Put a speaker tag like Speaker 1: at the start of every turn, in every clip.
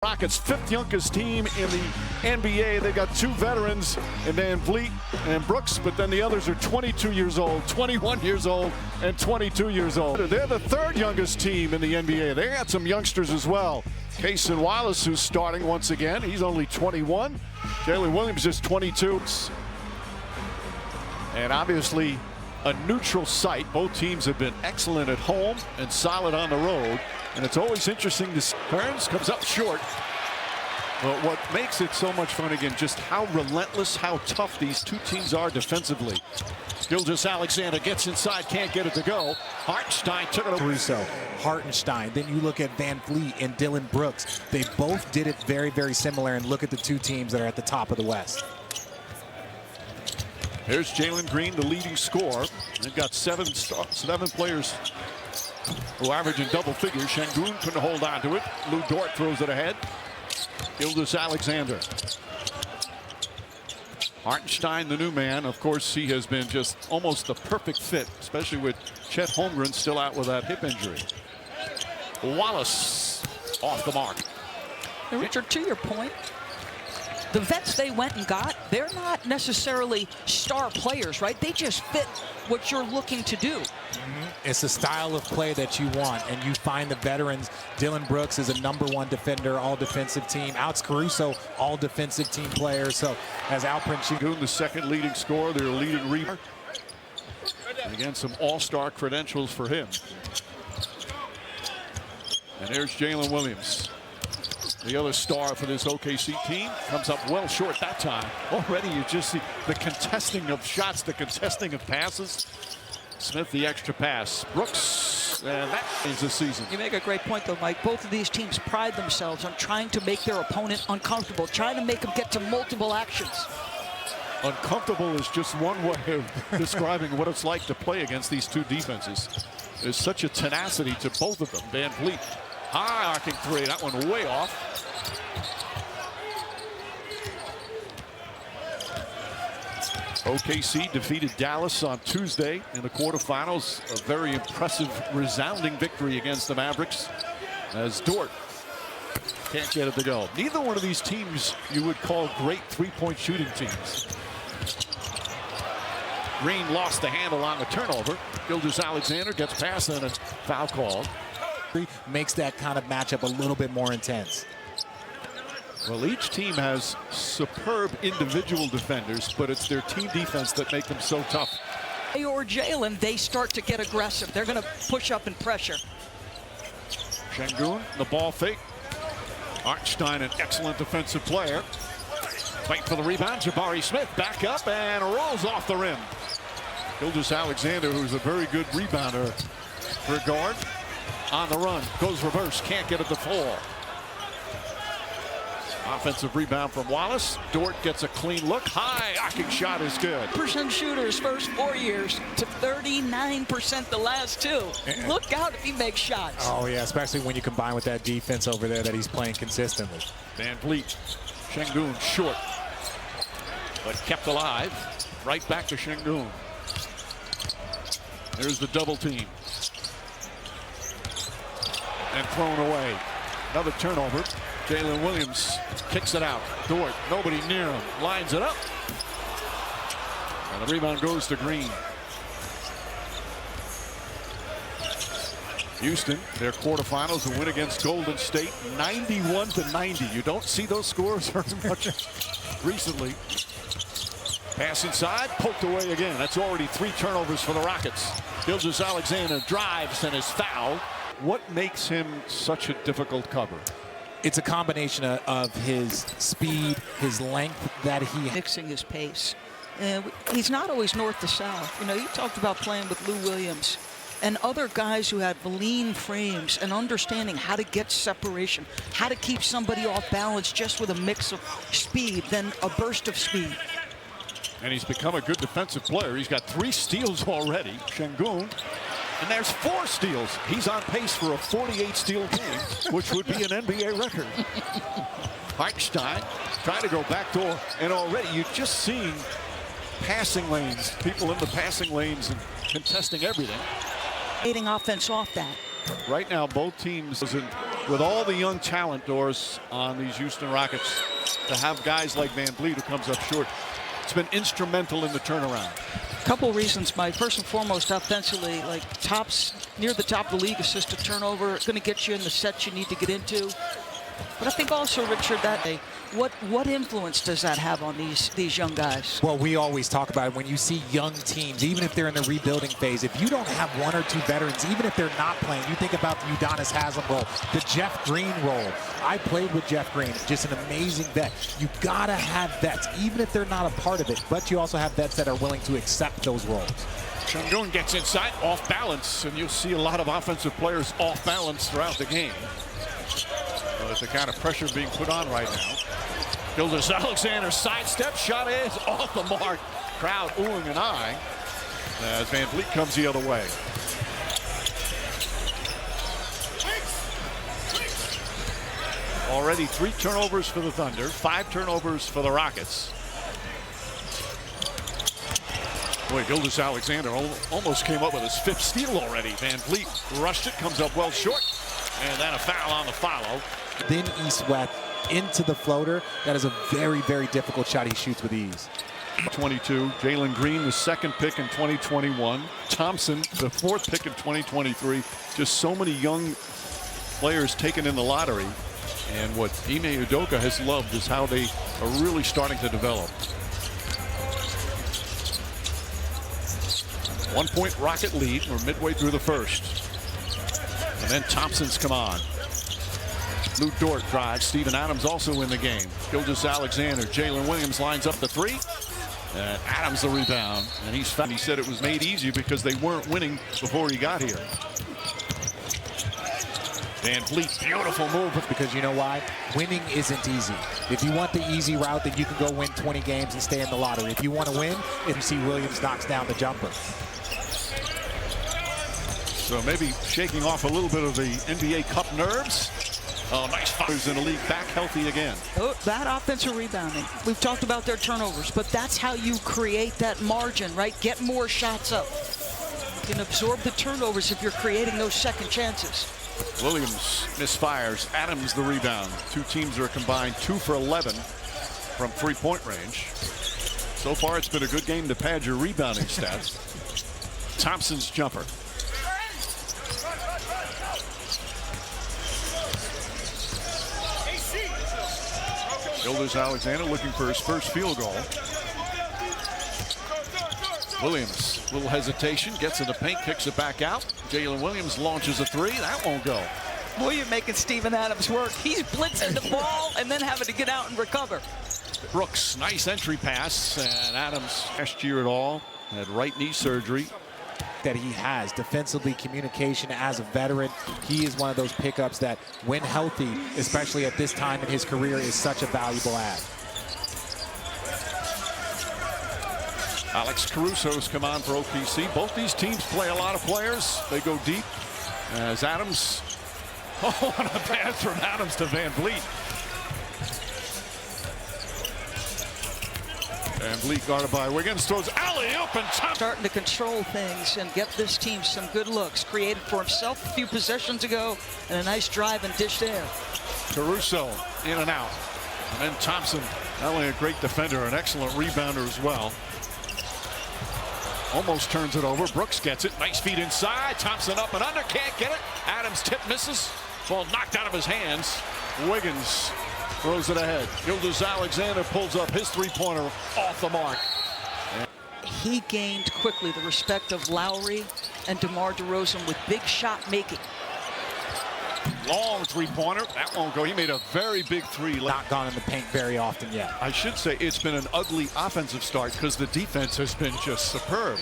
Speaker 1: Rockets' fifth youngest team in the NBA. They got two veterans in Van Vliet and Brooks, but then the others are 22 years old, 21 years old, and 22 years old. They're the third youngest team in the NBA. They got some youngsters as well. Cason Wallace, who's starting once again. He's only 21. Jalen Williams is 22. And obviously a neutral site. Both teams have been excellent at home and solid on the road. And it's always interesting to see. Burns comes up short. But what makes it so much fun, again, just how relentless, how tough these two teams are defensively. Gilgeous-Alexander gets inside, can't get it to go. Hartenstein took it over.
Speaker 2: Caruso, Hartenstein. Then you look at Van Vliet and Dillon Brooks. They both did it very, very similar. And look at the two teams that are at the top of the West.
Speaker 1: Here's Jalen Green, the leading scorer. They've got seven players who average in double figures. Şengün couldn't hold on to it. Lou Dort throws it ahead. Gilgeous-Alexander. Hartenstein, the new man. Of course, he has been just almost a perfect fit, especially with Chet Holmgren still out with that hip injury. Wallace off the mark.
Speaker 3: And Richard, to your point, the vets they went and got, they're not necessarily star players, right? They just fit what you're looking to do.
Speaker 2: It's the style of play that you want, and you find the veterans. Dillon Brooks is a #1 defender, all defensive team. Alex Caruso, all defensive team player. So as Alprin
Speaker 1: Şengün, the second leading scorer, their leading rebounder. Again, some all-star credentials for him. And there's Jalen Williams. The other star for this OKC team comes up well short that time. Already you just see the contesting of shots, the contesting of passes. Smith, the extra pass. Brooks, and that ends the season.
Speaker 3: You make a great point, though, Mike. Both of these teams pride themselves on trying to make their opponent uncomfortable, trying to make them get to multiple actions.
Speaker 1: Uncomfortable is just one way of describing what it's like to play against these two defenses. There's such a tenacity to both of them. Van Vliet, high arcing three. That one way off. OKC defeated Dallas on Tuesday in the quarterfinals. A very impressive, resounding victory against the Mavericks, as Dort can't get it to go. Neither one of these teams you would call great three-point shooting teams. Green lost the handle on the turnover. Gilgeous-Alexander gets past and a foul call.
Speaker 2: makes that kind of matchup a little bit more intense.
Speaker 1: Well, each team has superb individual defenders, but it's their team defense that make them so tough.
Speaker 3: Or Jalen, they start to get aggressive. They're going to push up and pressure.
Speaker 1: Şengün, the ball fake. Hartenstein, an excellent defensive player. Fight for the rebound. Jabari Smith back up and rolls off the rim. Gilgeous-Alexander, who's a very good rebounder for a guard, on the run, goes reverse, can't get it to fall. Offensive rebound from Wallace. Dort gets a clean look. High arcing shot is good.
Speaker 3: % shooters first 4 years to 39% the last two. Look out if he makes shots.
Speaker 2: Oh yeah, especially when you combine with that defense over there that he's playing consistently.
Speaker 1: Van Vliet, Şengün short, but kept alive. Right back to Şengün. There's the double team. And thrown away. Another turnover. Jalen Williams kicks it out. Dort, nobody near him, lines it up. And the rebound goes to Green. Houston, their quarterfinals, who win against Golden State 91-90. You don't see those scores very much recently. Pass inside, poked away again. That's already 3 turnovers for the Rockets. Gilgeous-Alexander drives and is fouled. What makes him such a difficult cover?
Speaker 2: It's a combination of his speed, his length that he
Speaker 3: Mixing his pace. He's not always north to south. You know, you talked about playing with Lou Williams and other guys who have lean frames and understanding how to get separation, how to keep somebody off balance just with a mix of speed, then a burst of speed.
Speaker 1: And he's become a good defensive player. He's got 3 steals already. Şengün. And there's 4 steals. He's on pace for a 48-steal game, which would be an NBA record. Hartenstein trying to go backdoor, and already you're just seeing passing lanes, people in the passing lanes and contesting everything.
Speaker 3: Getting offense off that.
Speaker 1: Right now, both teams in with all the young talent, Doris, on these Houston Rockets, to have guys like Van Vliet who comes up short, it's been instrumental in the turnaround.
Speaker 3: Couple reasons, Mike. First and foremost, offensively, like tops near the top of the league, assist to turnover, going to get you in the sets you need to get into. But I think also, Richard, that what influence does that have on these young guys?
Speaker 2: Well, we always talk about it when you see young teams, even if they're in the rebuilding phase, if you don't have one or two veterans, even if they're not playing, you think about the Udonis Haslem role, the Jeff Green role. I played with Jeff Green, just an amazing vet. You gotta have vets, even if they're not a part of it, but you also have vets that are willing to accept those roles.
Speaker 1: Şengün gets inside, off balance, and you'll see a lot of offensive players off balance throughout the game. It's the kind of pressure being put on right now. Gilgeous-Alexander sidestep shot is off the mark. Crowd oohing and eyeing as Van Vliet comes the other way. Already 3 turnovers for the Thunder, 5 turnovers for the Rockets. Boy, Gilgeous-Alexander almost came up with his 5th steal already. Van Vliet rushed it, comes up well short, and then a foul on the follow.
Speaker 2: Then east-west into the floater. That is a very, very difficult shot he shoots with ease.
Speaker 1: 22, Jalen Green, the 2nd pick in 2021. Thompson, the 4th pick in 2023. Just so many young players taken in the lottery. And what Ime Udoka has loved is how they are really starting to develop. 1-point Rocket lead. We're midway through the first. And then Thompson's come on. Lou Dort drives. Steven Adams also in the game. Gilgeous-Alexander. Jalen Williams lines up the 3. Adams the rebound. And he said it was made easier because they weren't winning before he got here. Van Vliet, beautiful move.
Speaker 2: Because you know why? Winning isn't easy. If you want the easy route, then you can go win 20 games and stay in the lottery. If you want to win, if you see Williams knocks down the jumper.
Speaker 1: So maybe shaking off a little bit of the NBA Cup nerves. Oh, nice fires in the league, back healthy again.
Speaker 3: Oh, that offensive rebounding. We've talked about their turnovers, but that's how you create that margin, right? Get more shots up. You can absorb the turnovers if you're creating those second chances.
Speaker 1: Williams misfires. Adams the rebound. 2 teams are combined 2 for 11 from 3-point range. So far, it's been a good game to pad your rebounding stats. Thompson's jumper. Gilgeous-Alexander looking for his first field goal. Williams, little hesitation, gets in the paint, kicks it back out. Jalen Williams launches a 3. That won't go.
Speaker 3: Boy, you're making Steven Adams work. He's blitzing the ball and then having to get out and recover.
Speaker 1: Brooks, nice entry pass, and Adams last year at all had right knee surgery.
Speaker 2: That he has defensively, communication as a veteran. He is one of those pickups that, when healthy, especially at this time in his career, is such a valuable ad.
Speaker 1: Alex Caruso's come on for OKC. Both these teams play a lot of players. They go deep. As Adams, oh, and a pass from Adams to Van Vliet. Van Vliet guarded by Wiggins, throws alley-oop and top.
Speaker 3: Starting to control things and get this team some good looks. Created for himself a few possessions ago, and a nice drive and dish there.
Speaker 1: Caruso in and out. And then Thompson, not only a great defender, an excellent rebounder as well. Almost turns it over. Brooks gets it. Nice feed inside. Thompson up and under. Can't get it. Adams tip misses. Ball knocked out of his hands. Wiggins throws it ahead. Gilgeous-Alexander pulls up his 3-pointer off the mark.
Speaker 3: He gained quickly the respect of Lowry and DeMar DeRozan with big shot making.
Speaker 1: Long 3-pointer. That won't go. He made a very big 3.
Speaker 2: Not gone in the paint very often yet.
Speaker 1: I should say it's been an ugly offensive start because the defense has been just superb.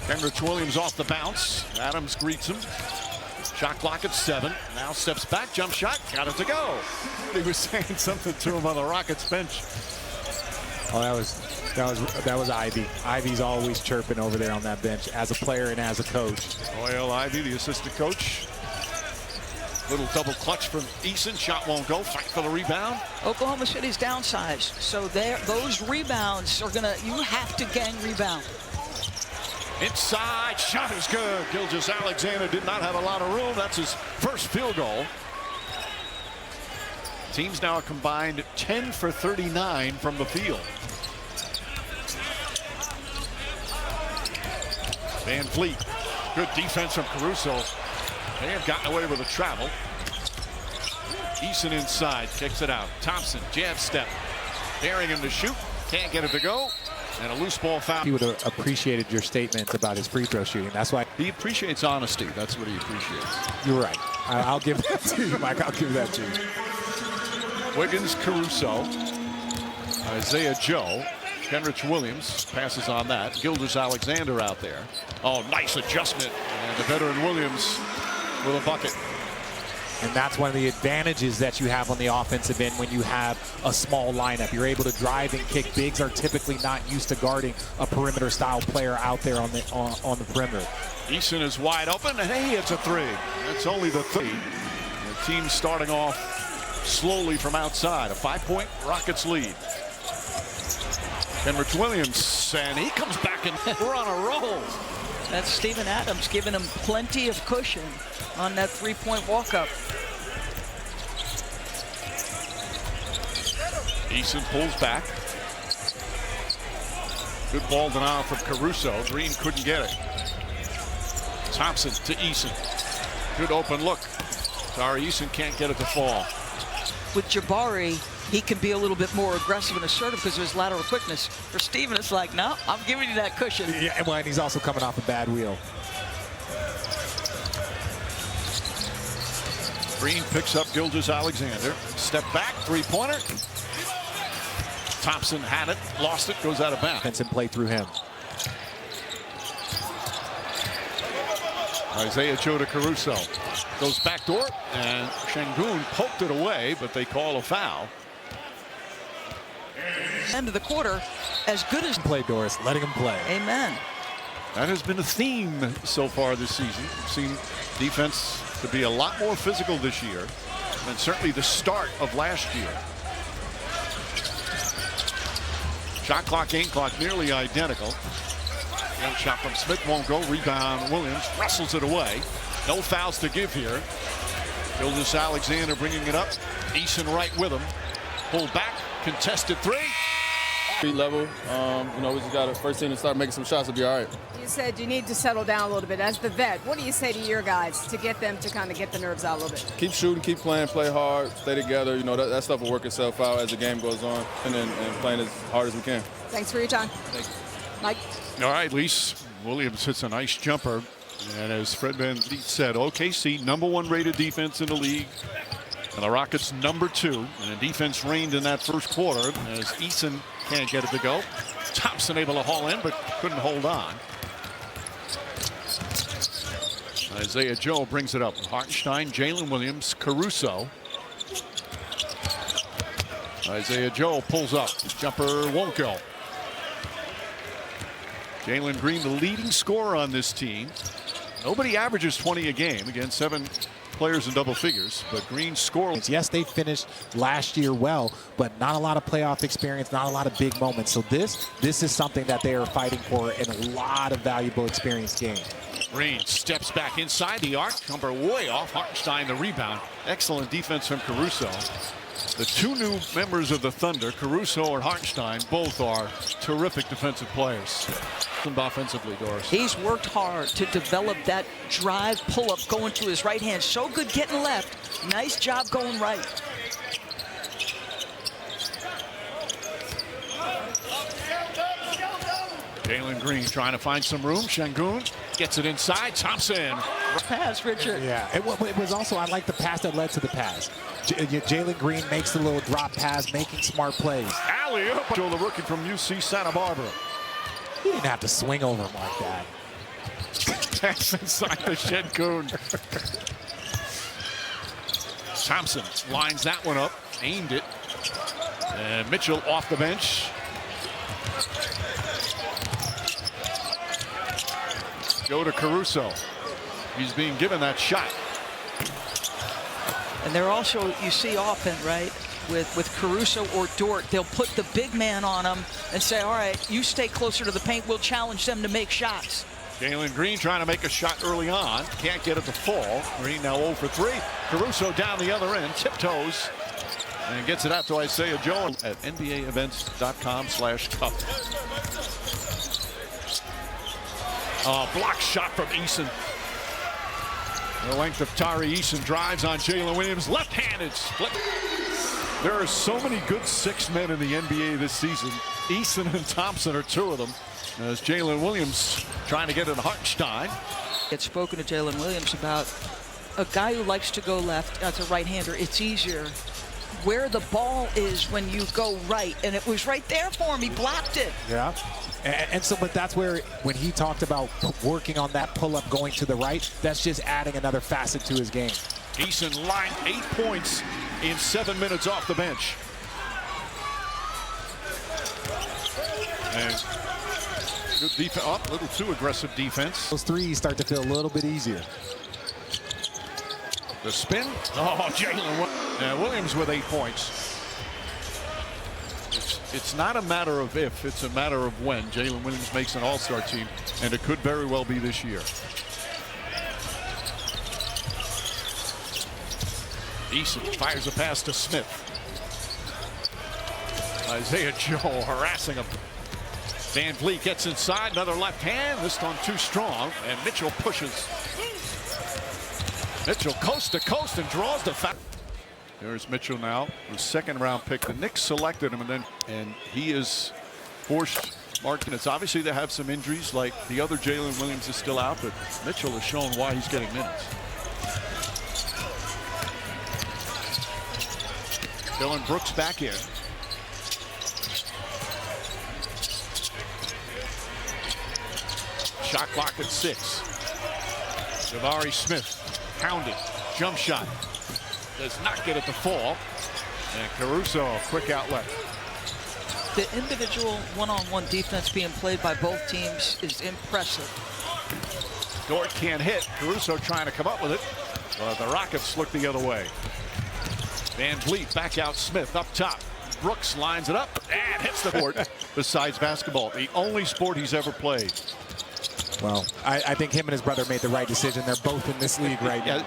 Speaker 1: Kenrich Williams off the bounce. Adams greets him. Shot clock at 7. Now steps back, jump shot, got it to go. He was saying something to him on the Rockets bench.
Speaker 2: Oh, that was Ivy. Ivy's always chirping over there on that bench as a player and as a coach.
Speaker 1: Doyle Ivy, the assistant coach. Little double clutch from Eason. Shot won't go. Fight for the rebound.
Speaker 3: Oklahoma City's downsized, so those rebounds are you have to gang rebound.
Speaker 1: Inside, shot is good. Gilgeous-Alexander did not have a lot of room. That's his first field goal. Teams now combined 10 for 39 from the field. Van Fleet, good defense from Caruso. They have gotten away with a travel. Eason inside, kicks it out. Thompson, jab step, daring him to shoot. Can't get it to go. And a loose ball foul.
Speaker 2: He would have appreciated your statements about his free throw shooting. That's why
Speaker 1: he appreciates honesty. That's what he appreciates.
Speaker 2: You're right. I'll give that to you, Mike. I'll give that to you.
Speaker 1: Wiggins, Caruso, Isaiah Joe, Kenrich Williams passes on that. Gilgeous-Alexander out there. Oh, nice adjustment. And the veteran Williams with a bucket.
Speaker 2: And that's one of the advantages that you have on the offensive end when you have a small lineup. You're able to drive and kick. Bigs are typically not used to guarding a perimeter style player out there on the perimeter.
Speaker 1: Eason is wide open, and he hits a three. That's only the three. The team starting off slowly from outside. A 5-point Rockets lead. Kenrich Williams, and he comes back, and we're on a roll.
Speaker 3: That's Steven Adams giving him plenty of cushion on that three-point walk-up.
Speaker 1: Eason pulls back. Good ball denial from Caruso. Green couldn't get it. Thompson to Eason. Good open look. Sorry, Eason can't get it to fall.
Speaker 3: With Jabari, he can be a little bit more aggressive and assertive because of his lateral quickness. For Steven, it's like, no, I'm giving you that cushion.
Speaker 2: Yeah, well, and he's also coming off a bad wheel.
Speaker 1: Green picks up Gilgeous-Alexander. Step back, three-pointer. Thompson had it, lost it, goes out of bounds.
Speaker 2: Benson play through him.
Speaker 1: Isaiah Joe to Caruso. Goes backdoor, and Şengün poked it away, but they call a foul.
Speaker 3: End of the quarter, as good as
Speaker 2: play, Doris, letting him play.
Speaker 3: Amen.
Speaker 1: That has been a theme so far this season. We've seen defense to be a lot more physical this year than certainly the start of last year. Shot clock, game clock nearly identical. Young shot from Smith won't go. Rebound, Williams wrestles it away. No fouls to give here. Gilgeous-Alexander bringing it up. Eason right with him. Pull back, contested three.
Speaker 4: Level, you know, we just got to first team to start making some shots to be all right.
Speaker 5: You said you need to settle down a little bit. As the vet, what do you say to your guys to get them to kind of get the nerves out a little bit?
Speaker 4: Keep shooting, keep playing, play hard, stay together. You know, that stuff will work itself out as the game goes on, and playing as hard as we can.
Speaker 5: Thanks for your time.
Speaker 4: Thanks.
Speaker 5: Mike?
Speaker 1: All right, Lise. Williams hits a nice jumper. And as Fred VanVleet said, OKC, #1 rated defense in the league. And the Rockets #2. And the defense reigned in that first quarter as Eason can't get it to go. Thompson able to haul in, but couldn't hold on. Isaiah Joe brings it up. Hartenstein, Jalen Williams, Caruso. Isaiah Joe pulls up. Jumper won't go. Jalen Green, the leading scorer on this team. Nobody averages 20 a game. Again, 7 players in double figures, but Green scored.
Speaker 2: Yes, they finished last year well, but not a lot of playoff experience, not a lot of big moments. So this is something that they are fighting for in a lot of valuable experience games.
Speaker 1: Green steps back inside the arc. Jumper way off. Hartenstein the rebound. Excellent defense from Caruso. The 2 new members of the Thunder, Caruso and Hartenstein, both are terrific defensive players. Offensively, Doris.
Speaker 3: He's worked hard to develop that drive pull-up going to his right hand. So good getting left. Nice job going right.
Speaker 1: Jalen Green trying to find some room. Şengün gets it inside. Thompson.
Speaker 3: Pass, Richard.
Speaker 2: Yeah, it was also, I like the pass that led to the pass. Jalen Green makes the little drop pass, making smart plays.
Speaker 1: Alley-oop to the rookie from UC Santa Barbara.
Speaker 2: He didn't have to swing over him like that.
Speaker 1: Pass inside the Şengün. Thompson lines that one up, aimed it. And Mitchell off the bench. Go to Caruso. He's being given that shot.
Speaker 3: And they're also, you see often, right, with Caruso or Dort, they'll put the big man on him and say, all right, you stay closer to the paint. We'll challenge them to make shots.
Speaker 1: Jalen Green trying to make a shot early on. Can't get it to fall. Green now 0 for 3. Caruso down the other end. Tiptoes. And gets it out to Isaiah Joe at NBAevents.com/cup. Block shot from Eason. The length of Tari Eason drives on Jalen Williams. Left-handed split. There are so many good 6 men in the NBA this season. Eason and Thompson are 2 of them. As Jalen Williams trying to get it to Hartenstein.
Speaker 3: It's spoken to Jalen Williams about a guy who likes to go left as a right-hander. It's easier where the ball is when you go right, and it was right there for him. He blocked it.
Speaker 2: Yeah. And so, but that's where, when he talked about working on that pull-up going to the right, that's just adding another facet to his game.
Speaker 1: Eason lined 8 points in 7 minutes off the bench. And good defense. Oh, a little too aggressive defense.
Speaker 2: Those threes start to feel a little bit easier.
Speaker 1: The spin. Oh, Jalen Williams with 8 points. It's not a matter of if, it's a matter of when. Jalen Williams makes an all-star team, and it could very well be this year. Eason fires a pass to Smith. Isaiah Joe harassing him. Van Vliet gets inside, another left hand, this one too strong, and Mitchell pushes. Mitchell coast to coast and draws the foul. There's Mitchell now, the 2nd-round pick. The Knicks selected him, and he is forced marking. It's obviously they have some injuries, like the other Jalen Williams is still out, but Mitchell has shown why he's getting minutes. Dillon Brooks back in. Shot clock at 6. Jabari Smith pounded. Jump shot. Does not get it to fall. And Caruso, a quick outlet.
Speaker 3: The individual one-on-one defense being played by both teams is impressive.
Speaker 1: Dort can't hit. Caruso trying to come up with it. But the Rockets look the other way. Van Vliet back out Smith up top. Brooks lines it up and hits the board. Besides basketball, the only sport he's ever played.
Speaker 2: Well, I think him and his brother made the right decision. They're both in this league right now.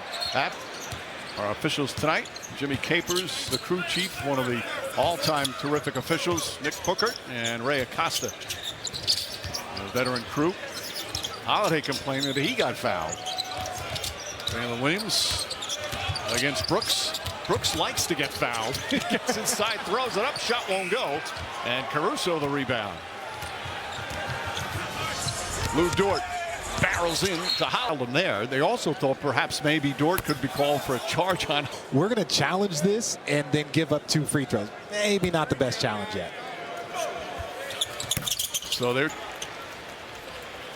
Speaker 1: Our officials tonight, Jimmy Capers, the crew chief, one of the all-time terrific officials, Nick Booker and Ray Acosta, the veteran crew. Holiday complaining that he got fouled. Jalen Williams against Brooks. Brooks likes to get fouled. He gets inside, throws it up, shot won't go. And Caruso the rebound. Lou Dort barrels in to Holland there. They also thought perhaps maybe Dort could be called for a charge on.
Speaker 2: We're going to challenge this and then give up 2 free throws. Maybe not the best challenge yet.
Speaker 1: So they're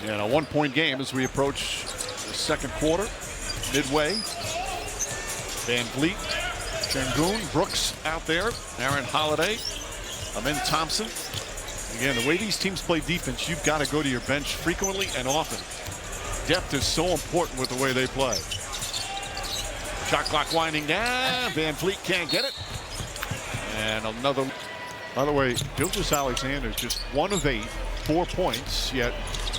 Speaker 1: in a 1-point game as we approach the 2nd quarter. Midway. Van Vliet, Şengün, Brooks out there. Aaron Holiday, Amin Thompson. Again, the way these teams play defense, you've got to go to your bench frequently and often. Depth is so important with the way they play. Shot clock winding down. Van Vliet can't get it. And another. By the way, Gilgeous-Alexander just 1 of 8, 4 points. Yet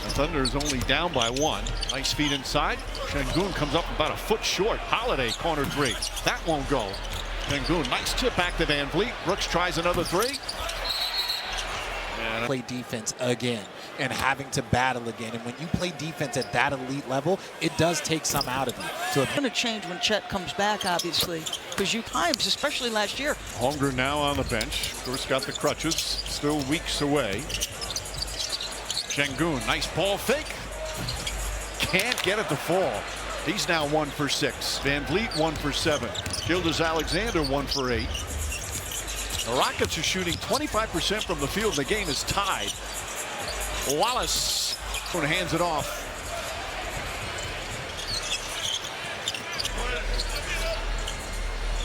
Speaker 1: the Thunder is only down by 1. Nice feed inside. Şengün comes up about a foot short. Holiday corner 3. That won't go. Şengün, nice tip back to Van Vliet. Brooks tries another 3.
Speaker 2: Play defense again and having to battle again. And when you play defense at that elite level, it does take some out of you. So
Speaker 3: It's going to change when Chet comes back, obviously, because you times, especially last year.
Speaker 1: Holmgren now on the bench. Of course, got the crutches. Still weeks away. Şengün, nice ball fake. Can't get it to fall. He's now 1 for 6. Van Vliet 1 for 7. Gilgeous-Alexander 1 for 8. The Rockets are shooting 25% from the field. The game is tied. Wallace hands it off.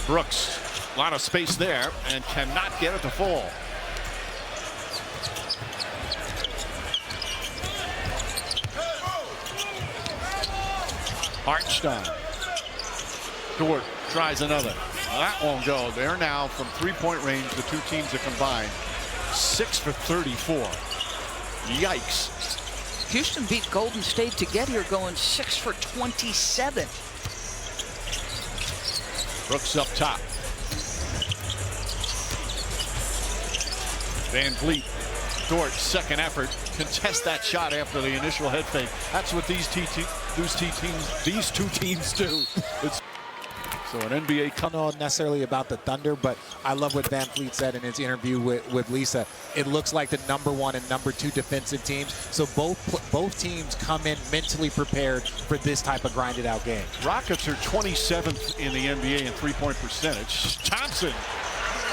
Speaker 1: Brooks, a lot of space there and cannot get it to fall. Hartenstein. Dort tries another. That won't go. They're now from 3-point range. The 2 teams are combined 6 for 34. Yikes.
Speaker 3: Houston beat Golden State to get here, going 6 for 27.
Speaker 1: Brooks up top. Van Vliet, Dort, second effort, contest that shot after the initial head fake. That's what these two teams do. It's so an NBA.
Speaker 2: I don't know necessarily about the Thunder, but I love what Van Vliet said in his interview with Lisa. It looks like the #1 and #2 defensive teams. So both teams come in mentally prepared for this type of grinded out game.
Speaker 1: Rockets are 27th in the NBA in three-point percentage. Thompson,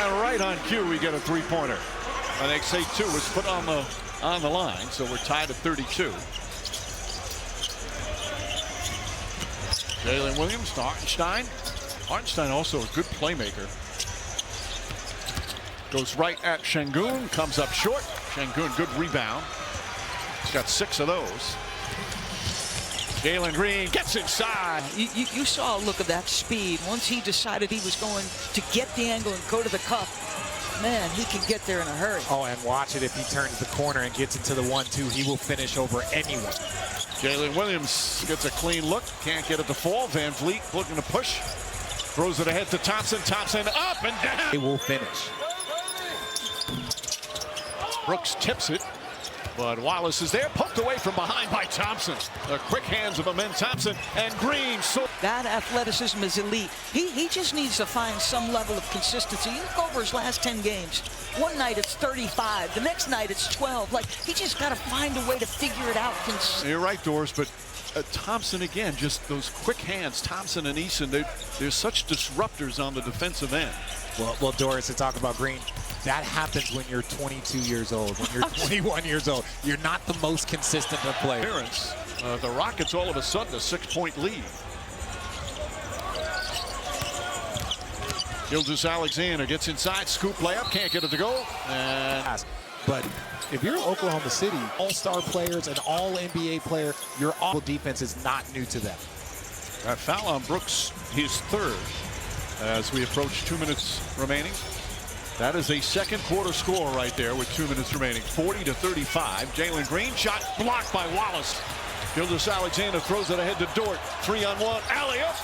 Speaker 1: right on cue, we get a three-pointer. I think say 2 was put on the line, so we're tied at 32. Jalen Williams to Hartenstein. Hartenstein also a good playmaker. Goes right at Şengün, comes up short. Şengün, good rebound. He's got 6 of those. Jalen Green gets inside.
Speaker 3: You saw a look of that speed. Once he decided he was going to get the angle and go to the cup, man, he can get there in a hurry.
Speaker 2: Oh, and watch it if he turns the corner and gets into the 1-2. He will finish over anyone.
Speaker 1: Jalen Williams gets a clean look. Can't get it to fall. Van Vliet looking to push. Throws it ahead to Thompson. Thompson up and down.
Speaker 2: He will finish.
Speaker 1: Brooks tips it, but Wallace is there. Poked away from behind by Thompson. The quick hands of Amen Thompson and Green. So
Speaker 3: that athleticism is elite. He just needs to find some level of consistency. You look over his last 10 games. One night it's 35. The next night it's 12. Like, he just got to find a way to figure it out.
Speaker 1: You're right, Doris, but Thompson again, just those quick hands. Thompson and Eason, they're such disruptors on the defensive end.
Speaker 2: Well, Doris, to talk about Green, that happens when you're 22 years old, when you're 21 years old. You're not the most consistent of players.
Speaker 1: The Rockets all of a sudden a 6-point lead. Gilgeous-Alexander gets inside, scoop layup, can't get it to go.
Speaker 2: But if you're Oklahoma City, all-star players, an all-NBA player, your awful defense is not new to them.
Speaker 1: That foul on Brooks, his 3rd, as we approach 2 minutes remaining. That is a second quarter score right there with 2 minutes remaining. 40-35. Jalen Green shot blocked by Wallace. Gilgeous-Alexander throws it ahead to Dort. 3-on-1. Alley-oop.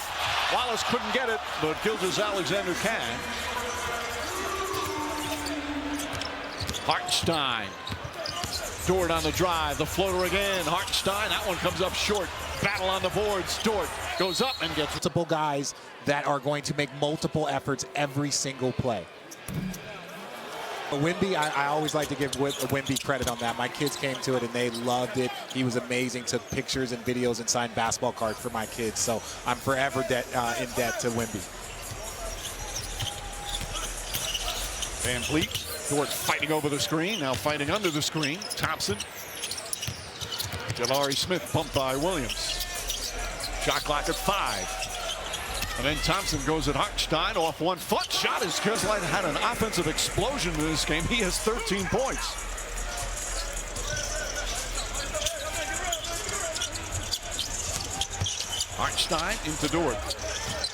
Speaker 1: Wallace couldn't get it, but Gilgeous-Alexander can. Hartenstein. Dort on the drive. The floater again. Hartenstein. That one comes up short. Battle on the boards. Dort goes up and gets
Speaker 2: multiple guys that are going to make multiple efforts every single play. Wemby, I always like to give Wemby credit on that. My kids came to it and they loved it. He was amazing. Took pictures and videos and signed basketball cards for my kids. So I'm forever in debt to Wemby.
Speaker 1: Van Vliet. Dort fighting over the screen. Now fighting under the screen. Thompson. Jabari Smith bumped by Williams. Shot clock at 5. And then Thompson goes at Hartenstein off 1 foot. Shot is good. Had an offensive explosion in this game. He has 13 points. Hartenstein into Dort.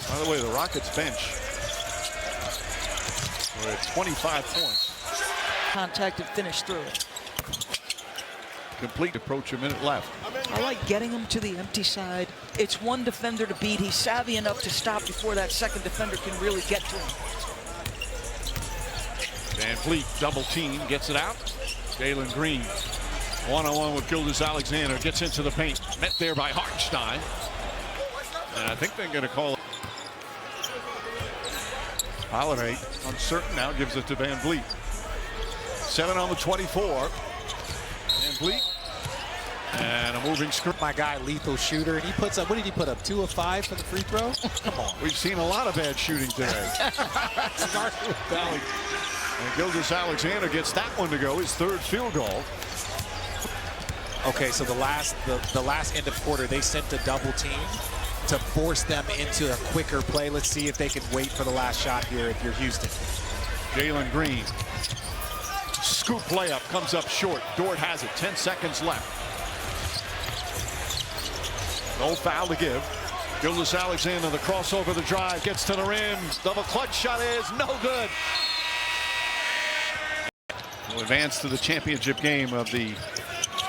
Speaker 1: By the way, the Rockets bench. We're at 25 points.
Speaker 3: Contact and finish through it.
Speaker 1: Complete approach, a minute left.
Speaker 3: I like getting him to the empty side. It's one defender to beat. He's savvy enough to stop before that second defender can really get to him.
Speaker 1: Van Vliet double team, gets it out. Jalen Green one-on-one with Gilgeous-Alexander, gets into the paint. Met there by Hartenstein. And I think they're going to call it. Holiday, uncertain now, gives it to Van Vliet. 7 on the 24. Van Vliet. And a moving screen.
Speaker 2: My guy, lethal shooter, and he puts up, what did he put up, 2 of 5 for the free throw? Come on.
Speaker 1: We've seen a lot of bad shooting today. Starting with Valley. And Gilgeous-Alexander gets that one to go, his 3rd field goal.
Speaker 2: Okay, so the last end of quarter, they sent a double team to force them into a quicker play. Let's see if they can wait for the last shot here if you're Houston.
Speaker 1: Jalen Green. Scoop layup comes up short. Dort has it. 10 seconds left. No foul to give. Gilgeous-Alexander, the crossover, the drive, gets to the rim. Double clutch shot is no good. We'll advance to the championship game of the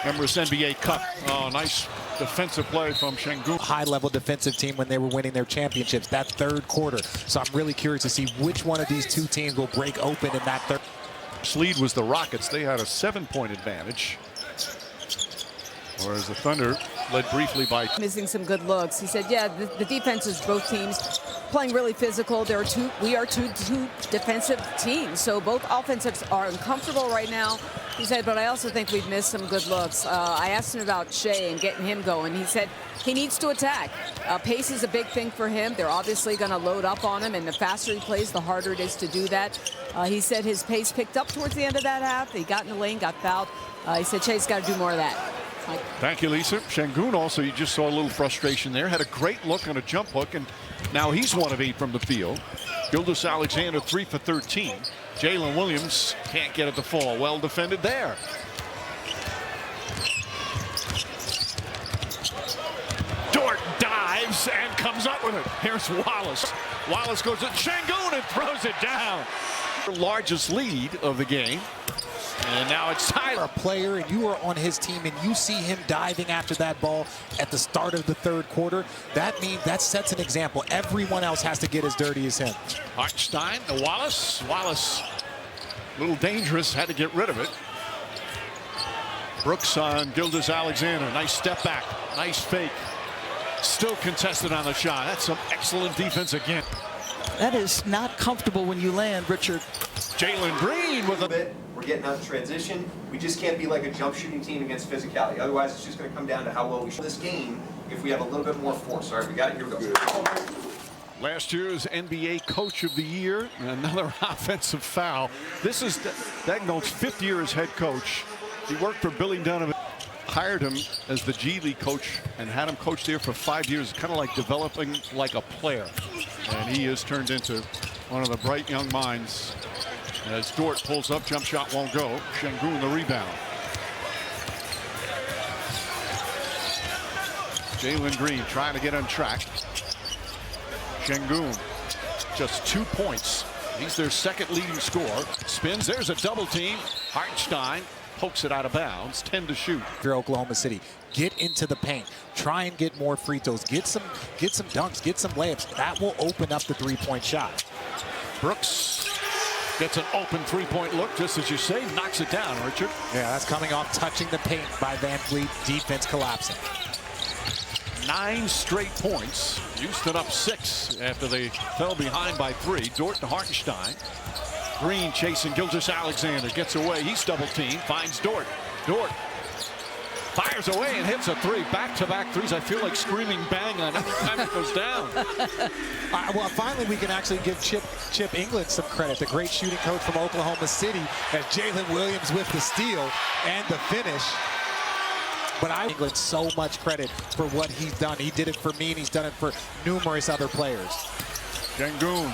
Speaker 1: Emirates NBA Cup. Oh, nice defensive play from Şengün.
Speaker 2: High-level defensive team when they were winning their championships, that third quarter. So I'm really curious to see which one of these two teams will break open in that third.
Speaker 1: Lead was the Rockets. They had a 7-point advantage. Whereas the Thunder led briefly by
Speaker 5: Missing some good looks. He said, yeah, the defenses, both teams playing really physical. We are two defensive teams. So both offensives are uncomfortable right now. He said, but I also think we've missed some good looks. I asked him about Shea and getting him going. He said he needs to attack. Pace is a big thing for him. They're obviously going to load up on him, and the faster he plays, the harder it is to do that. He said his pace picked up towards the end of that half. He got in the lane, got fouled. He said Shea's got to do more of that.
Speaker 1: Thank you, Lisa. Şengün also, you just saw a little frustration there. Had a great look on a jump hook, and now he's 1 of 8 from the field. Gilgeous-Alexander 3 for 13. Jalen Williams can't get it to fall. Well defended there. Dort dives and comes up with it. Here's Wallace. Wallace goes at Şengün and throws it down. Largest lead of the game. And now it's Tyler.
Speaker 2: A player, and you are on his team, and you see him diving after that ball at the start of the third quarter. That means that sets an example. Everyone else has to get as dirty as him.
Speaker 1: Hartenstein to Wallace. Wallace, a little dangerous, had to get rid of it. Brooks on Gilgeous-Alexander. Nice step back, nice fake. Still contested on the shot. That's some excellent defense again.
Speaker 3: That is not comfortable when you land, Richard.
Speaker 1: Jalen Green with a
Speaker 6: bit. We're getting out of transition. We just can't be like a jump shooting team against physicality. Otherwise, it's just going to come down to how well we shoot this game if we have a little bit more force. All right, we got it. Here we go.
Speaker 1: last year's NBA Coach of the Year. Another offensive foul. This is Dagnall's 5th year as head coach. He worked for Billy Donovan. Hired him as the G League coach and had him coach there for 5 years, kind of like developing like a player. And he has turned into one of the bright young minds. As Dort pulls up, jump shot won't go. Şengün the rebound. Jalen Green trying to get on track. Şengün just 2 points. He's their second leading scorer. Spins, there's a double team. Hartenstein pokes it out of bounds, 10 to shoot.
Speaker 2: For Oklahoma City, get into the paint, try and get more free throws, get some dunks, get some layups. That will open up the three-point shot.
Speaker 1: Brooks gets an open three-point look, just as you say, knocks it down, Richard.
Speaker 2: Yeah, that's coming off touching the paint by Van Fleet. Defense collapsing.
Speaker 1: 9 straight points. Houston up 6 after they fell behind by 3. Dort to Hartenstein. Green chasing Gilgeous-Alexander, gets away. He's double teamed, finds Dort. Dort fires away and hits a 3. Back-to-back threes. I feel like screaming bang on every time it goes down.
Speaker 2: Well, finally we can actually give Chip England some credit, the great shooting coach from Oklahoma City, as Jalen Williams with the steal and the finish. But I give England so much credit for what he's done. He did it for me, and he's done it for numerous other players.
Speaker 1: Şengün.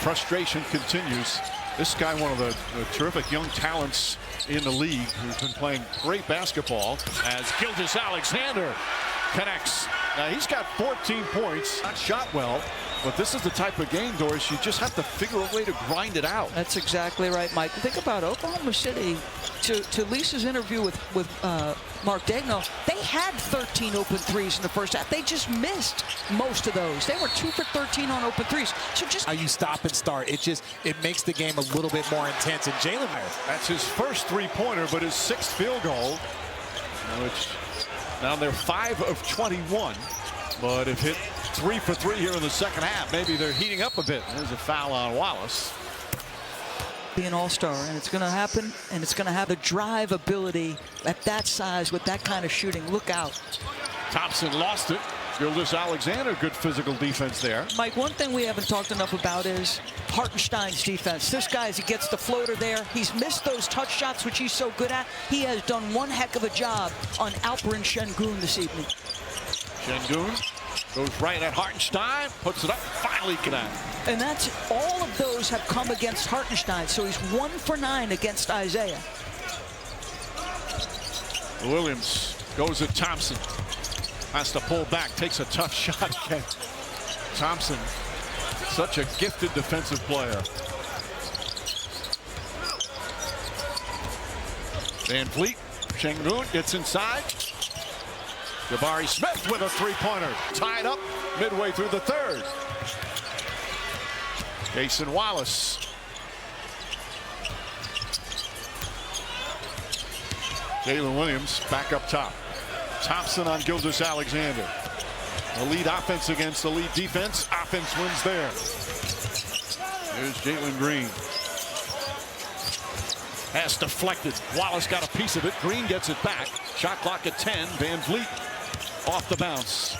Speaker 1: Frustration continues. This guy, one of the terrific young talents in the league, who's been playing great basketball, as Gilgeous-Alexander connects. Now, he's got 14 points. Not shot well, but this is the type of game, Doris, you just have to figure a way to grind it out.
Speaker 3: That's exactly right, Mike. Think about Oklahoma City. To Lisa's interview with Mark Dagnall, they had 13 open threes in the first half. They just missed most of those. They were 2 for 13 on open threes. So just
Speaker 2: how you stop and start, it makes the game a little bit more intense. And Jalen,
Speaker 1: that's his first three-pointer, but his 6th field goal, which now they're 5 of 21, but have hit 3 for 3 here in the second half. Maybe they're heating up a bit. There's a foul on Wallace.
Speaker 3: Be an all-star, and it's going to happen, and it's going to have the drive ability at that size with that kind of shooting. Look out.
Speaker 1: Thompson lost it. Gilgeous-Alexander, good physical defense there.
Speaker 3: Mike, one thing we haven't talked enough about is Hartenstein's defense. This guy, as he gets the floater there, he's missed those touch shots, which he's so good at. He has done one heck of a job on outbrun Şengün this evening.
Speaker 1: Şengün goes right at Hartenstein, puts it up, finally connect.
Speaker 3: And that's all of those have come against Hartenstein, so he's 1 for 9 against Isaiah.
Speaker 1: Williams goes at Thompson. Has to pull back, takes a tough shot. Thompson, such a gifted defensive player. Van Fleet Sengun gets inside. Jabari Smith with a three-pointer. Tied up midway through the third. Jason Wallace. Jalen Williams back up top. Thompson on Gilgeous-Alexander. Elite offense against elite defense. Offense wins there. Here's Jalen Green. Pass deflected. Wallace got a piece of it. Green gets it back. Shot clock at 10. Van Vliet off the bounce.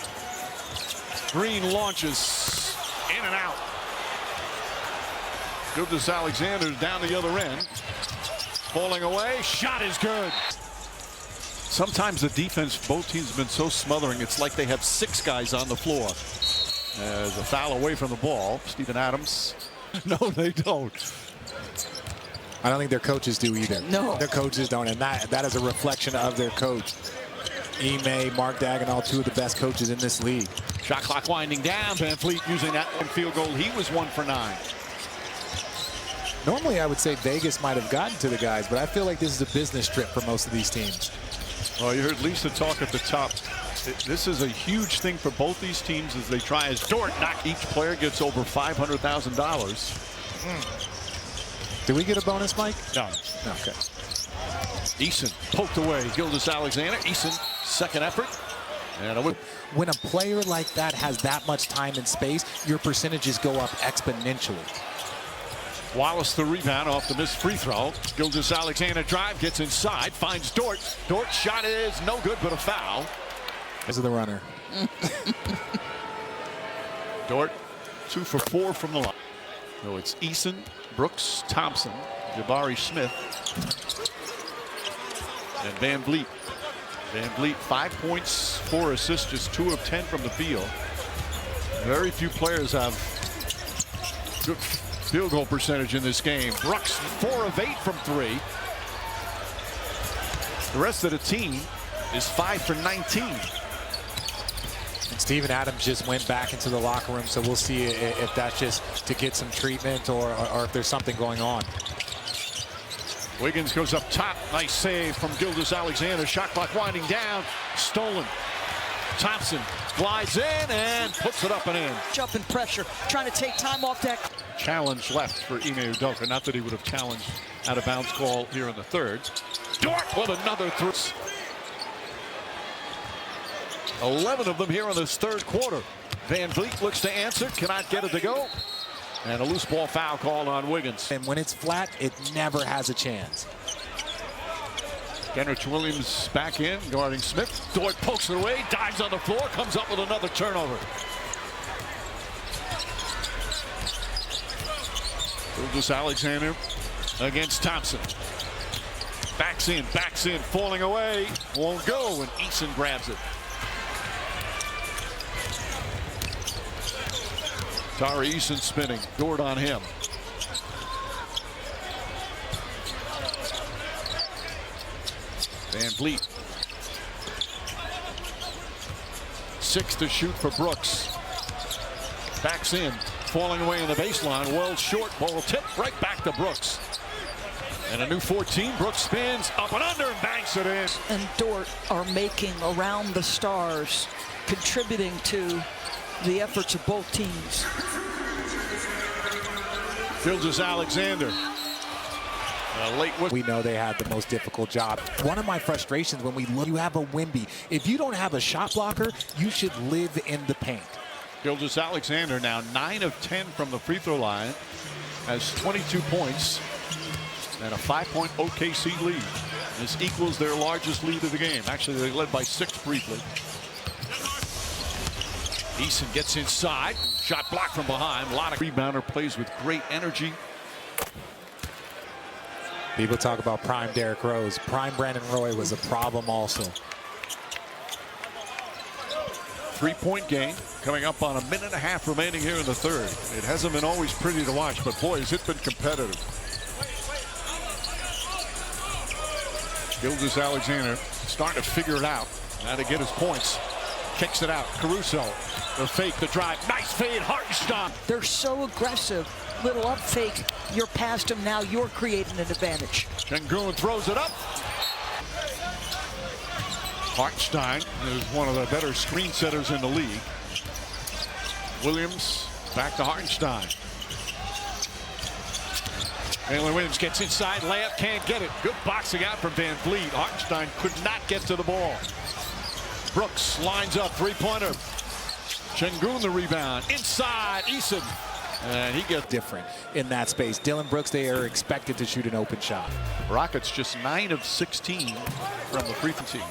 Speaker 1: Green launches in and out. Gilgeous-Alexander down the other end. Falling away. Shot is good. Sometimes the defense, both teams have been so smothering, it's like they have 6 guys on the floor. There's a foul away from the ball. Steven Adams. No, they don't.
Speaker 2: I don't think their coaches do either.
Speaker 3: No.
Speaker 2: Their coaches don't, and that is a reflection of their coach. Ime, Mark Dagnall, 2 of the best coaches in this league.
Speaker 1: Shot clock winding down. Van Vliet using that one field goal. He was 1 for 9.
Speaker 2: Normally, I would say Vegas might have gotten to the guys, but I feel like this is a business trip for most of these teams.
Speaker 1: Well, you heard Lisa talk at the top. This is a huge thing for both these teams as they try as Dort knock. Each player gets over $500,000.
Speaker 2: Did we get a bonus, Mike?
Speaker 1: No.
Speaker 2: Okay.
Speaker 1: Eason poked away. Gilgeous-Alexander. Eason, second effort. And
Speaker 2: when a player like that has that much time and space, your percentages go up exponentially.
Speaker 1: Wallace the rebound off the missed free throw. Gilgeous-Alexander drive, gets inside, finds Dort. Dort's shot is no good, but a foul.
Speaker 2: This is the runner.
Speaker 1: Dort 2 for 4 from the line. So it's Eason, Brooks, Thompson, Jabari Smith, and Van Vliet. Van Vliet 5 points, 4 assists, just 2 of 10 from the field. Very few players have good field goal percentage in this game. Brooks 4 of 8 from 3. The rest of the team is 5 for 19.
Speaker 2: And Steven Adams just went back into the locker room, so we'll see if that's just to get some treatment or if there's something going on.
Speaker 1: Wiggins goes up top. Nice save from Gilgeous-Alexander. Shot clock winding down. Stolen. Thompson glides in and puts it up and in.
Speaker 3: Jump in pressure, trying to take time off that.
Speaker 1: Challenge left for Ime Udoka. Not that he would have challenged out of bounds call here in the third. Dort with another three. 11 of them here in this third quarter. Van Vliet looks to answer, cannot get it to go. And a loose ball foul called on Wiggins.
Speaker 2: And when it's flat, it never has a chance.
Speaker 1: Kenrich Williams back in, guarding Smith. Dort pokes it away, dives on the floor, comes up with another turnover. Gilgeous-Alexander against Thompson. Backs in, falling away. Won't go, and Eason grabs it. Tari Eason spinning. Dort on him. Van Vliet. 6 to shoot for Brooks. Backs in. Falling away in the baseline. Well short. Ball tipped right back to Brooks. And a new 14. Brooks spins up and under and banks it in.
Speaker 3: And Dort are making around the stars, contributing to the efforts of both teams.
Speaker 1: Gilgeous-Alexander.
Speaker 2: We know they had the most difficult job. One of my frustrations when we look, you have a Wemby. If you don't have a shot blocker, you should live in the paint.
Speaker 1: Gilgeous-Alexander now 9 of 10 from the free throw line, has 22 points and a 5-point OKC lead. This equals their largest lead of the game. Actually, they led by 6 briefly. Eason gets inside, shot blocked from behind. A lot of rebounder, plays with great energy.
Speaker 2: People talk about prime Derrick Rose. Prime Brandon Roy was a problem also.
Speaker 1: 3-point game coming up on a minute and a half remaining here in the third. It hasn't been always pretty to watch, but boy, has it been competitive. Gilgeous-Alexander starting to figure it out. How to get his points. Kicks it out. Caruso, the fake, the drive. Nice fade, Hartenstein.
Speaker 3: They're so aggressive. Little up fake. You're past him now. You're creating an advantage.
Speaker 1: Sengun throws it up. Hartenstein is one of the better screen setters in the league. Williams back to Hartenstein. Jalen Williams gets inside, layup, can't get it. Good boxing out from Van Vliet. Hartenstein could not get to the ball. Brooks lines up, three-pointer. Şengün the rebound. Inside, Eason. And he gets
Speaker 2: different in that space. Dillon Brooks, they are expected to shoot an open shot.
Speaker 1: Rockets just 9 of 16 from the free throw team.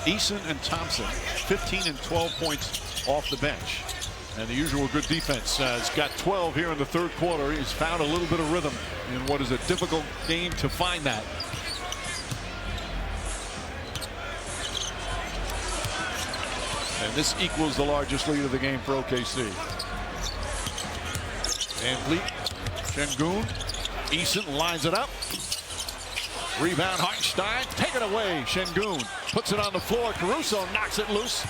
Speaker 1: Eason and Thompson, 15 and 12 points off the bench. And the usual good defense has got 12 here in the third quarter. He's found a little bit of rhythm in what is a difficult game to find that. And this equals the largest lead of the game for OKC. Van Vliet, Şengün, Eason lines it up. Rebound Hartenstein, take it away. Şengün puts it on the floor. Caruso knocks it loose.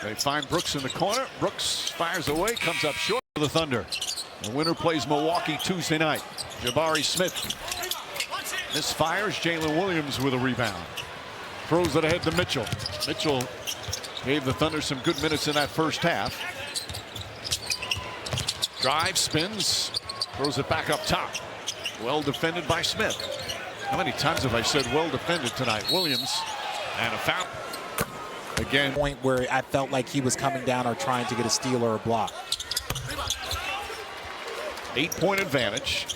Speaker 1: They find Brooks in the corner. Brooks fires away, comes up short for the Thunder. The winner plays Milwaukee Tuesday night. Jabari Smith misfires. Jalen Williams with a rebound. Throws it ahead to Mitchell. Mitchell gave the Thunder some good minutes in that first half. Drive, spins, throws it back up top. Well defended by Smith. How many times have I said well defended tonight? Williams and a foul. Again,
Speaker 2: Point where I felt like he was coming down or trying to get a steal or a block.
Speaker 1: 8-point advantage.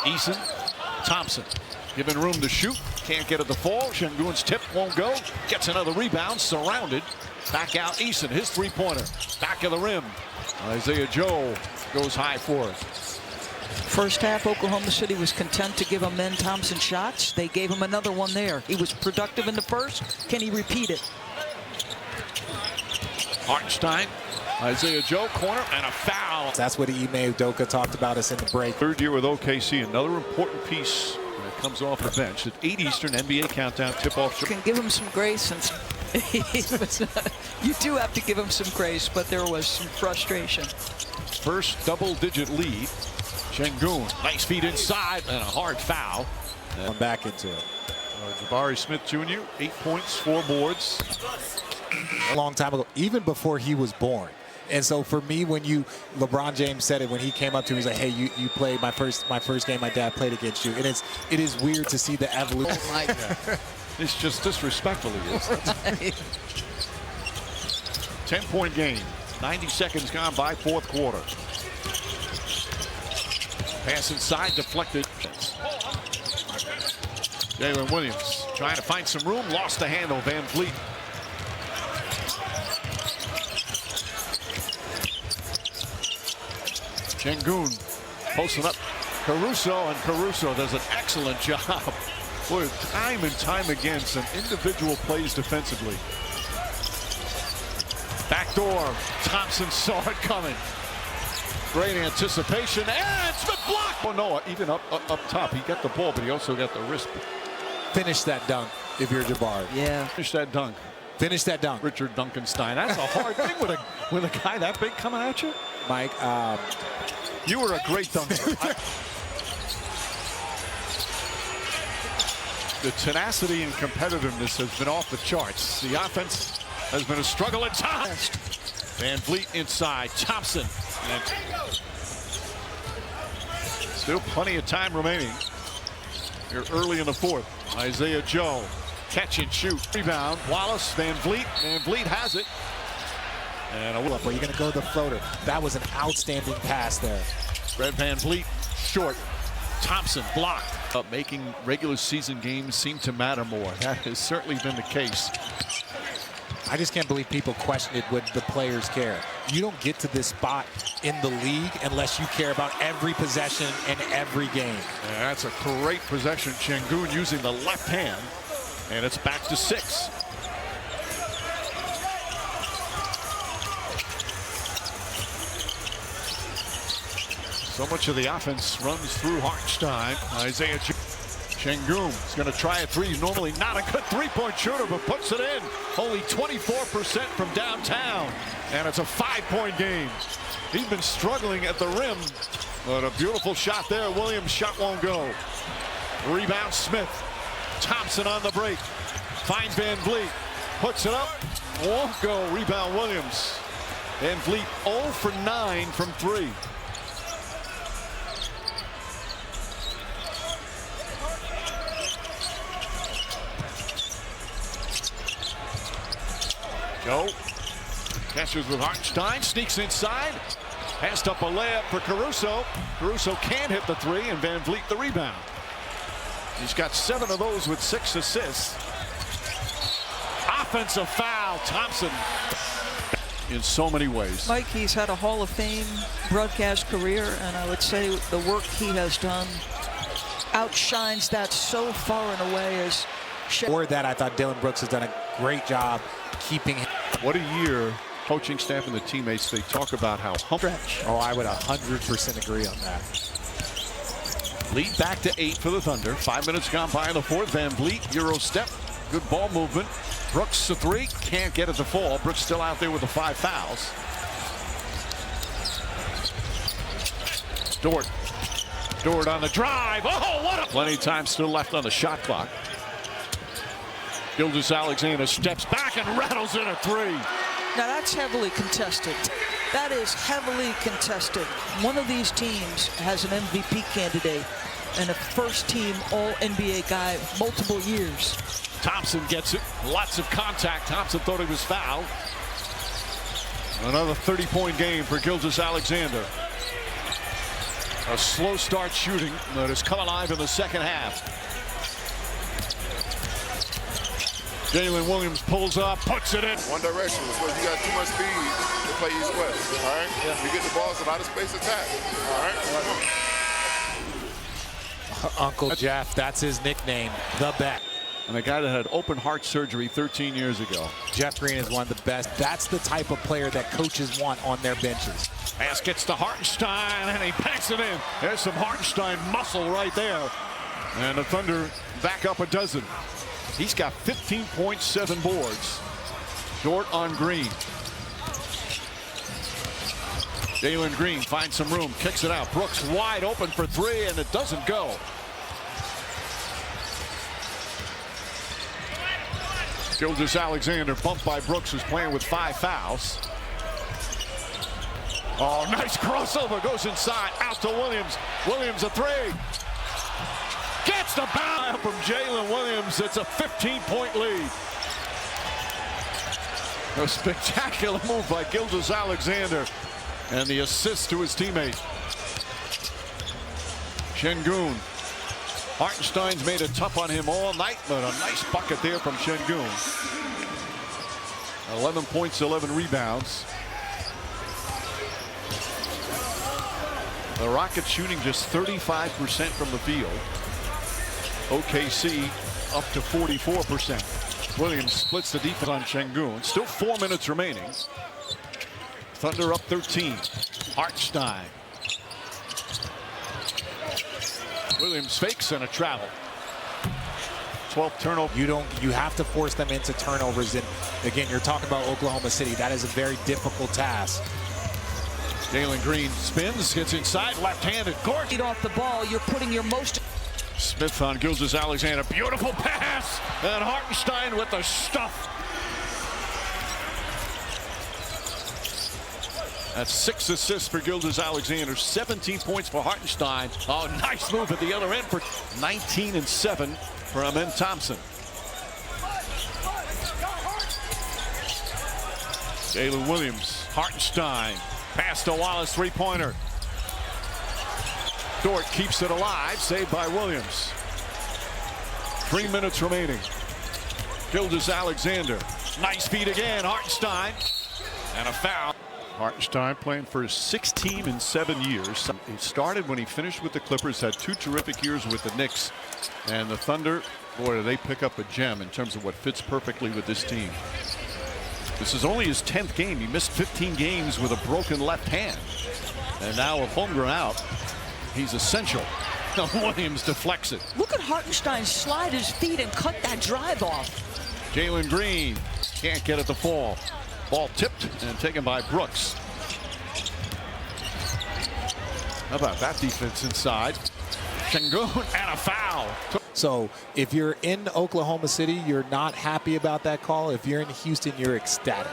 Speaker 1: Eason, Thompson given room to shoot. Can't get it to fall. Şengün's tip won't go. Gets another rebound. Surrounded. Back out Eason. His three-pointer. Back of the rim. Isaiah Joe goes high for it.
Speaker 3: First half, Oklahoma City was content to give Amen Thompson shots. They gave him another one there. He was productive in the first. Can he repeat it?
Speaker 1: Hartenstein, Isaiah Joe, corner, and a foul.
Speaker 2: That's what Ime Udoka talked about us in the break.
Speaker 1: Third year with OKC, another important piece that comes off the bench. At 8 Eastern, NBA countdown, tip-off.
Speaker 3: You can give him some grace, and you do have to give him some grace, but there was some frustration.
Speaker 1: First double-digit lead. Şengün, nice feed inside, and a hard foul.
Speaker 2: I'm back into it.
Speaker 1: Jabari Smith Jr., 8 points, 4 boards.
Speaker 2: A long time ago, even before he was born. And so for me, when LeBron James said it when he came up to me, he's like, "Hey, you played my first game. My dad played against you." And it is weird to see the evolution.
Speaker 3: Oh my God.
Speaker 1: It's just disrespectful. He is. 10-point game. 90 seconds gone by, fourth quarter. Pass inside, deflected. Jalen Williams trying to find some room, lost the handle. Van Vliet. Şengün posting up Caruso, and Caruso does an excellent job. Boy, time and time again, some individual plays defensively. Backdoor, Thompson saw it coming. Great anticipation, and Smith blocked. Oh no, even up top, he got the ball, but he also got the wrist.
Speaker 2: Finish that dunk if you're Jabari.
Speaker 3: Yeah.
Speaker 1: Finish that dunk.
Speaker 2: Finish that dunk.
Speaker 1: Richard Duncanstein. That's a hard thing with a guy that big coming at you.
Speaker 2: Mike,
Speaker 1: you were a great dunker. The tenacity and competitiveness has been off the charts. The offense has been a struggle at times. Van Vliet inside. Thompson. And still plenty of time remaining here early in the fourth. Isaiah Joe. Catch and shoot. Rebound. Wallace. Van Vliet. Van Vliet has it. And
Speaker 2: where you're going to go the floater. That was an outstanding pass there.
Speaker 1: Fred Van Vliet short. Thompson blocked. Making regular season games seem to matter more. That has certainly been the case.
Speaker 2: I just can't believe people question it when the players care. You don't get to this spot in the league unless you care about every possession and every game.
Speaker 1: And that's a great possession. Şengün using the left hand. And it's back to 6. So much of the offense runs through Hartenstein. Isaiah Şengün is going to try a three. Normally not a good three-point shooter, but puts it in. Only 24% from downtown. And it's a 5-point game. He's been struggling at the rim. But a beautiful shot there. Williams' shot won't go. Rebound Smith. Thompson on the break. Finds Van Vliet. Puts it up. Won't go. Rebound Williams. Van Vliet 0 for 9 from 3. Joe catches with Hartenstein, sneaks inside, passed up a layup for Caruso. Caruso can't hit the 3, and Van Vliet the rebound. He's got 7 of those with 6 assists. Offensive foul, Thompson. In so many ways.
Speaker 3: Mike, he's had a Hall of Fame broadcast career, and I would say the work he has done outshines that so far and away as.
Speaker 2: For that, I thought Dylan Brooks has done a great job keeping him.
Speaker 1: What a year. Coaching staff and the teammates, they talk about how
Speaker 3: Stretch.
Speaker 2: Oh, I would 100% agree on that.
Speaker 1: Lead back to 8 for the Thunder. 5 minutes gone by in the 4th. Van Vliet, Euro step. Good ball movement. Brooks the 3. Can't get it to fall. Brooks still out there with the 5 fouls. Dort on the drive. Oh, what a... Plenty of time still left on the shot clock. Gilgeous-Alexander steps back and rattles in a 3.
Speaker 3: Now that's heavily contested. That is heavily contested. One of these teams has an MVP candidate and a first-team All-NBA guy multiple years.
Speaker 1: Thompson gets it. Lots of contact. Thompson thought he was fouled. Another 30-point game for Gilgeous-Alexander. A slow start shooting that has come alive in the second half. Jalen Williams pulls up, puts it in.
Speaker 7: One direction. So you got too much speed to play east-west. All right? Yeah. You get the balls in outer space attack. All right?
Speaker 2: Uncle Jeff, that's his nickname, the Bet.
Speaker 1: And a guy that had open heart surgery 13 years ago.
Speaker 2: Jeff Green is one of the best. That's the type of player that coaches want on their benches.
Speaker 1: Pass gets to Hartenstein, and he packs it in. There's some Hartenstein muscle right there. And the Thunder back up a dozen. He's got 15.7 boards. Dort on Green. Jalen Green finds some room, kicks it out. Brooks wide open for 3, and it doesn't go. Gilgeous-Alexander bumped by Brooks, who's playing with 5 fouls. Oh, nice crossover, goes inside, out to Williams. Williams a 3. Gets the bounce from Jalen Williams. It's a 15-point lead. A spectacular move by Gilgeous-Alexander, and the assist to his teammate. Şengün. Hartenstein's made it tough on him all night, but a nice bucket there from Şengün. 11 points, 11 rebounds. The Rockets shooting just 35% from the field. OKC up to 44%. Williams splits the defense on Şengün. Still 4 minutes remaining. Thunder up 13. Hartenstein. Williams fakes and a travel. 12th turnover.
Speaker 2: You have to force them into turnovers. And again, you're talking about Oklahoma City. That is a very difficult task.
Speaker 1: Jalen Green spins, gets inside, left-handed. Gorgeous.
Speaker 3: Off the ball, you're putting your most.
Speaker 1: Smith on Gilgeous-Alexander. Beautiful pass. And Hartenstein with the stuff. That's 6 assists for Gilgeous-Alexander. 17 points for Hartenstein. Oh, nice move at the other end for 19 and 7 for Amen Thompson. Jalen Williams, Hartenstein. Pass to Wallace, 3-pointer. Dort keeps it alive, saved by Williams. 3 minutes remaining. Gilgeous-Alexander. Nice feed again, Hartenstein. And a foul. Hartenstein playing for his 6th team in 7 years. He started when he finished with the Clippers, had 2 terrific years with the Knicks. And the Thunder, boy, do they pick up a gem in terms of what fits perfectly with this team. This is only his 10th game. He missed 15 games with a broken left hand. And now with Holmgren out, he's essential. Williams deflects it.
Speaker 3: Look at Hartenstein slide his feet and cut that drive off.
Speaker 1: Jalen Green can't get it to fall. Ball tipped and taken by Brooks. How about that defense inside? Şengün and a foul.
Speaker 2: So if you're in Oklahoma City, you're not happy about that call. If you're in Houston, you're ecstatic.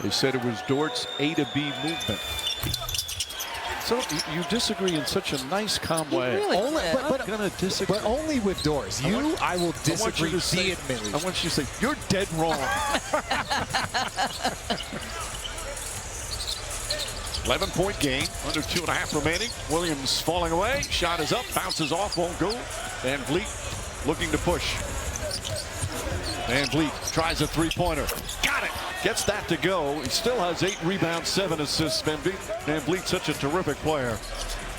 Speaker 1: They said it was Dort's A to B movement. So you disagree in such a nice, calm way.
Speaker 3: Really?
Speaker 2: Only,
Speaker 3: But
Speaker 1: Gonna disagree.
Speaker 2: but only with doors. I will disagree vehemently.
Speaker 1: I want you to say, you're dead wrong. 11-point game, under 2.5 remaining. Williams falling away. Shot is up, bounces off, won't go. Van Vliet looking to push. Van Vliet tries a three-pointer. Got it. Gets that to go. He still has 8 rebounds, 7 assists. Van Vliet, such a terrific player,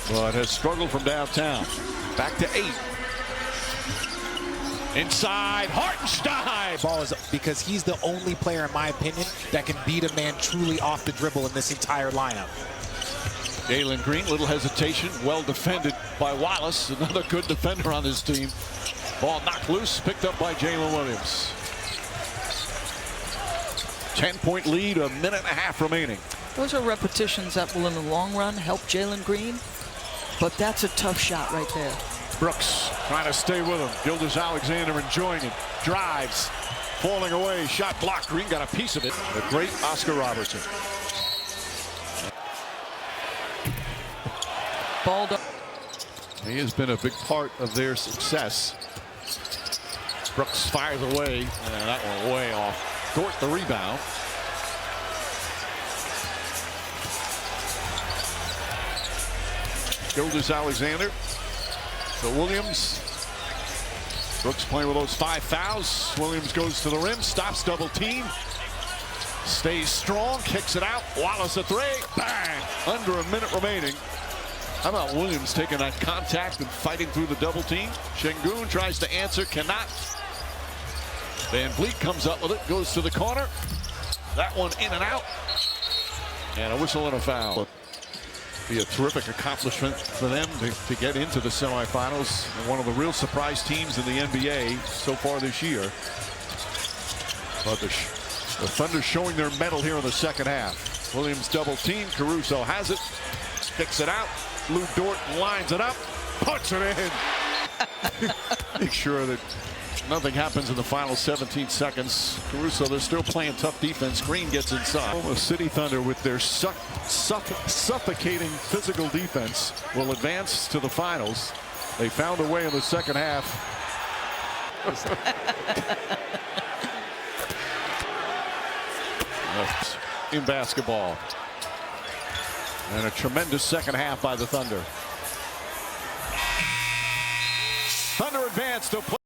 Speaker 1: but has struggled from downtown. Back to 8. Inside, Hartenstein.
Speaker 2: Ball is because he's the only player, in my opinion, that can beat a man truly off the dribble in this entire lineup.
Speaker 1: Jalen Green, little hesitation, well defended by Wallace, another good defender on this team. Ball knocked loose, picked up by Jalen Williams. 10-point lead, a minute and a half remaining.
Speaker 3: those are repetitions that will, in the long run, help Jalen Green. But that's a tough shot right there.
Speaker 1: Brooks trying to stay with him. Gilgeous-Alexander enjoying it. Drives, falling away. Shot blocked. Green got a piece of it. The great Oscar Robertson.
Speaker 3: Balled up.
Speaker 1: He has been a big part of their success. Brooks fires away, and that one way off. Dort the rebound. Gilgeous-Alexander to Williams. Brooks playing with those 5 fouls. Williams goes to the rim, stops double team. Stays strong, kicks it out. Wallace a 3. Bang! Under a minute remaining. How about Williams taking that contact and fighting through the double team? Şengün tries to answer, cannot. Van Vliet comes up with it, goes to the corner. That one in and out. And a whistle and a foul. Be a terrific accomplishment for them to get into the semifinals. And one of the real surprise teams in the NBA so far this year. But the Thunder showing their mettle here in the second half. Williams double team. Caruso has it. Kicks it out. Lou Dort lines it up. Puts it in. Make sure that nothing happens in the final 17 seconds. Caruso, they're still playing tough defense. Green gets inside. Oklahoma City Thunder, with their suffocating physical defense, will advance to the finals. They found a way in the second half. In basketball. And a tremendous second half by the Thunder. Thunder advance to play.